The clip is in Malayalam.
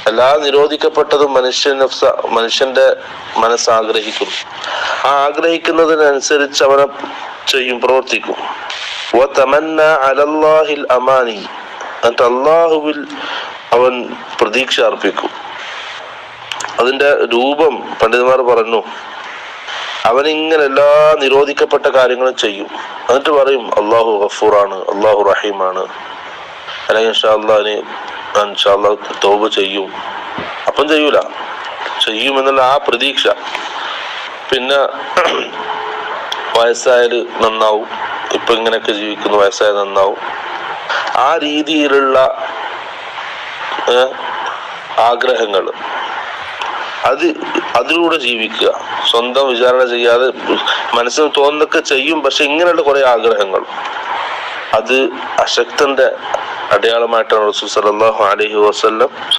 എല്ലാ നിരോധിക്കപ്പെട്ടതും മനുഷ്യന്റെ മനസ്സ് ആഗ്രഹിക്കുന്നു. ആ ആഗ്രഹിക്കുന്നതിനനുസരിച്ച് അവനെ ചെയ്യും, പ്രവർത്തിക്കും. അമാനി, എന്നിട്ട് അള്ളാഹുവിൽ അവൻ പ്രതീക്ഷ അർപ്പിക്കും. അതിന്റെ രൂപം പണ്ഡിതന്മാർ പറഞ്ഞു, അവനിങ്ങനെ എല്ലാ നിരോധിക്കപ്പെട്ട കാര്യങ്ങളും ചെയ്യും. എന്നിട്ട് പറയും അള്ളാഹു ഗഫൂറാണ്, അള്ളാഹു റഹീമാണ്, അല്ലെങ്കിൽ ഇൻഷാ അല്ലാഹ് തൗബ ചെയ്യും. അപ്പം ചെയ്യൂല, ചെയ്യുമെന്നുള്ള ആ പ്രതീക്ഷ. പിന്നെ വയസ്സായാല് നന്നാവും, ഇപ്പൊ ഇങ്ങനെയൊക്കെ ജീവിക്കുന്നു, വയസ്സായാൽ നന്നാവും. ആ രീതിയിലുള്ള ആഗ്രഹങ്ങൾ, അതിലൂടെ ജീവിക്കുക. സ്വന്തം വിചാരണ ചെയ്യാതെ മനസ്സിന് തോന്നുന്നൊക്കെ ചെയ്യും. പക്ഷെ ഇങ്ങനെയുള്ള കുറെ ആഗ്രഹങ്ങൾ, അത് അശക്തന്റെ അടയാളമായിട്ടാണ് റസൂൽ സല്ലല്ലാഹു അലൈഹി വസല്ലം